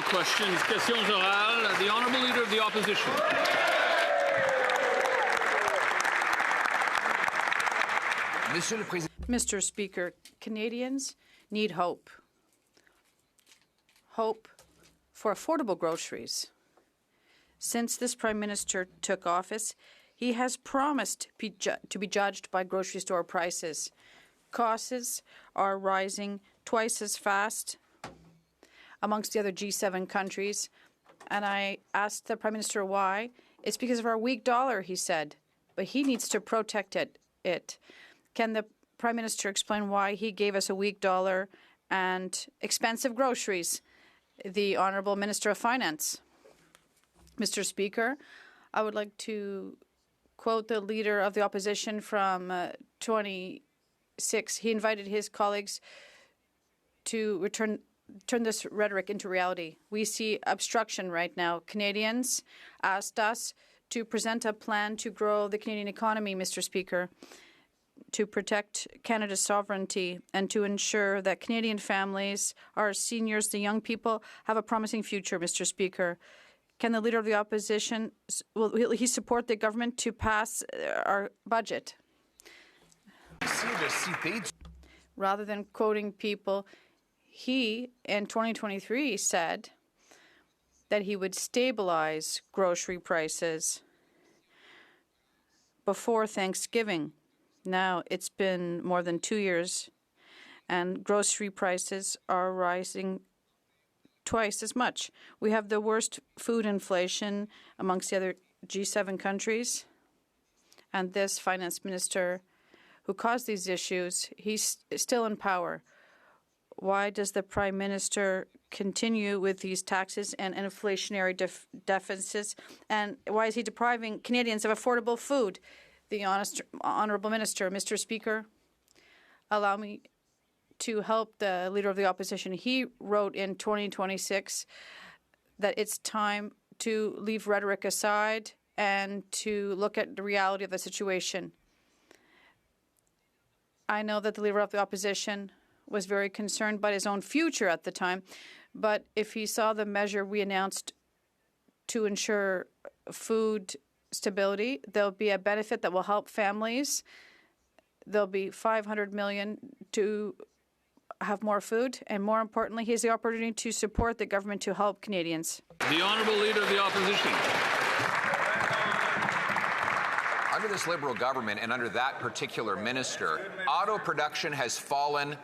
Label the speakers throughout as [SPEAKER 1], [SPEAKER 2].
[SPEAKER 1] questions. Questions orales. The Honourable Leader of the Opposition.
[SPEAKER 2] Mr. Speaker, Canadians need hope. Hope for affordable groceries. Since this Prime Minister took office, he has promised to be judged by grocery store prices. Costs are rising twice as fast amongst the other G7 countries, and I asked the Prime Minister why. It's because of our weak dollar, he said, but he needs to protect it. Can the Prime Minister explain why he gave us a weak dollar and expensive groceries? The Honourable Minister of Finance. Mr. Speaker, I would like to quote the Leader of the Opposition from 26. He invited his colleagues to turn this rhetoric into reality. We see obstruction right now. Canadians asked us to present a plan to grow the Canadian economy, Mr. Speaker, to protect Canada's sovereignty and to ensure that Canadian families, our seniors, the young people, have a promising future, Mr. Speaker. Can the Leader of the Opposition, will he support the government to pass our budget? Rather than quoting people, he, in 2023, said that he would stabilize grocery prices before Thanksgiving. Now, it's been more than 2 years, and grocery prices are rising twice as much. We have the worst food inflation amongst the other G7 countries, and this finance minister who caused these issues, he's still in power. Why does the Prime Minister continue with these taxes and inflationary deficits, and why is he depriving Canadians of affordable food? The Honourable Minister. Mr. Speaker, allow me to help the Leader of the Opposition. He wrote in 2026 that it's time to leave rhetoric aside and to look at the reality of the situation. I know that the Leader of the Opposition was very concerned about his own future at the time, but if he saw the measure we announced to ensure food stability, there'll be a benefit that will help families. There'll be $500 million to have more food, and more importantly, he has the opportunity to support the government to help Canadians.
[SPEAKER 1] The Honourable Leader of the Opposition.
[SPEAKER 3] Under this Liberal government and under that particular minister, auto production has fallen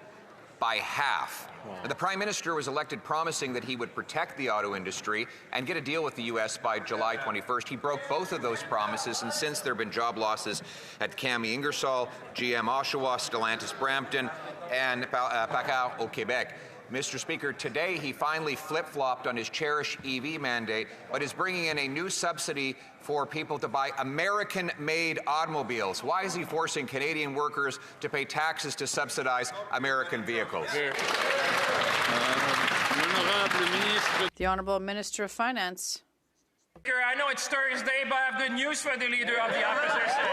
[SPEAKER 3] by half. The Prime Minister was elected promising that he would protect the auto industry and get a deal with the U.S. by July 21st. He broke both of those promises, and since there have been job losses at Cami Ingersoll, GM Oshawa, Stellantis Brampton, and PACCAR au Québec. Mr. Speaker, today he finally flip-flopped on his cherished EV mandate, but is bringing in a new subsidy for people to buy American-made automobiles. Why is he forcing Canadian workers to pay taxes to subsidize American vehicles?
[SPEAKER 2] The Honourable Minister of Finance.
[SPEAKER 4] I know it's Thursday, but I have good news for the Leader of the Opposition.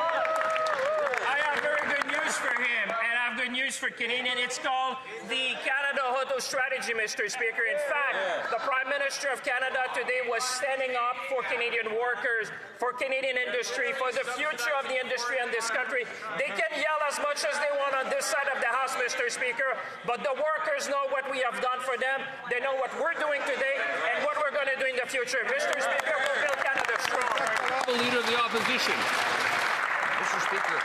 [SPEAKER 4] I have very good news for him, and I have good news for Canadians. It's called the Canada Auto Strategy, Mr. Speaker. In fact, the Prime Minister of Canada today was standing up for Canadian workers, for Canadian industry, for the future of the industry in this country. They can yell as much as they want on this side of the House, Mr. Speaker, but the workers know what we have done for them. They know what we're doing today and what we're going to do in the future. Mr. Speaker, we'll build Canada strong.
[SPEAKER 1] The Leader of the Opposition.
[SPEAKER 3] Mr. Speaker,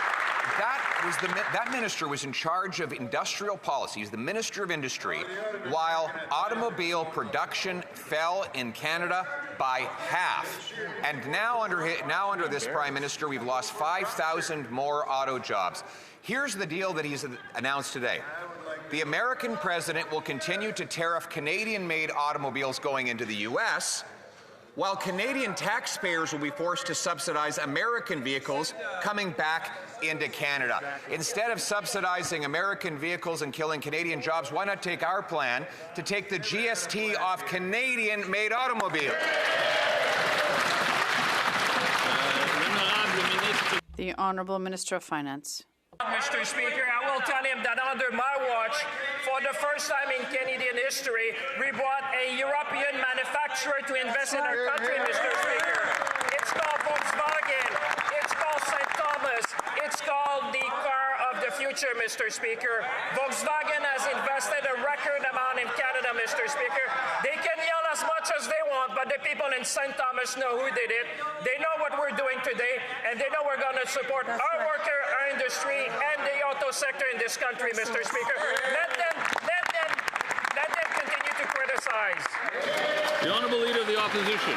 [SPEAKER 3] that minister was in charge of industrial policies, the Minister of Industry, while automobile production fell in Canada by half. And now under this Prime Minister, we've lost 5,000 more auto jobs. Here's the deal that he's announced today. The American president will continue to tariff Canadian-made automobiles going into the U.S., while Canadian taxpayers will be forced to subsidize American vehicles coming back into Canada. Instead of subsidizing American vehicles and killing Canadian jobs, why not take our plan to take the GST off Canadian-made automobiles?
[SPEAKER 2] The Honourable Minister of Finance.
[SPEAKER 4] Mr. Speaker, I will tell him that under my watch, for the first time in Canadian history, we brought a European manufacturer manufacturer to invest in our country, Mr. Speaker. It's called Volkswagen. It's called St. Thomas. It's called the car of the future, Mr. Speaker. Volkswagen has invested a record amount in Canada, Mr. Speaker. They can yell as much as they want, but the people in St. Thomas know who did it. They know what we're doing today, and they know we're going to support our worker, our industry, and the auto sector in this country, Mr. Speaker. Let them continue to criticize.
[SPEAKER 1] The Honourable Leader of the Opposition.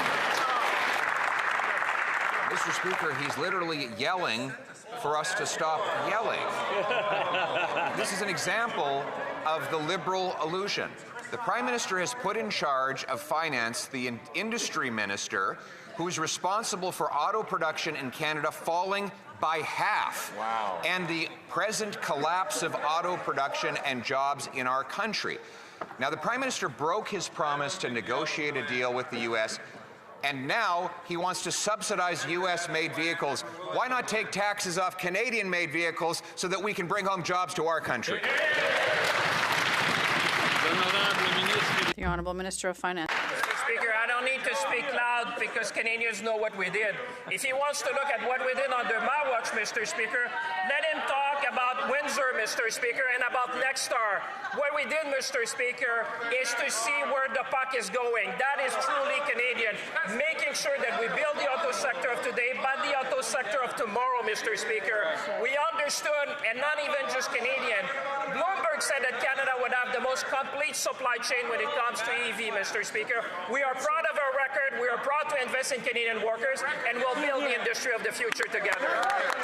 [SPEAKER 3] Mr. Speaker, he's literally yelling for us to stop yelling. This is an example of the Liberal illusion. The Prime Minister has put in charge of finance the industry minister who is responsible for auto production in Canada falling by half. Wow. And the present collapse of auto production and jobs in our country. Now, the Prime Minister broke his promise to negotiate a deal with the U.S., and now he wants to subsidize U.S.-made vehicles. Why not take taxes off Canadian-made vehicles so that we can bring home jobs to our country?
[SPEAKER 2] The Honourable Minister of Finance.
[SPEAKER 4] Mr. Speaker, I don't need to speak loud because Canadians know what we did. If he wants to look at what we did under my watch, Mr. Speaker, let him talk about Windsor, Mr. Speaker, and about Nexstar. What we did, Mr. Speaker, is to see where the puck is going. That is truly Canadian. Making sure that we build the auto sector of today, but the auto sector of tomorrow, Mr. Speaker. We understood, and not even just Canadian. Bloomberg said that Canada would have the most complete supply chain when it comes to EV, Mr. Speaker. We are proud of our record. We are proud to invest in Canadian workers, and we'll build the industry of the future together.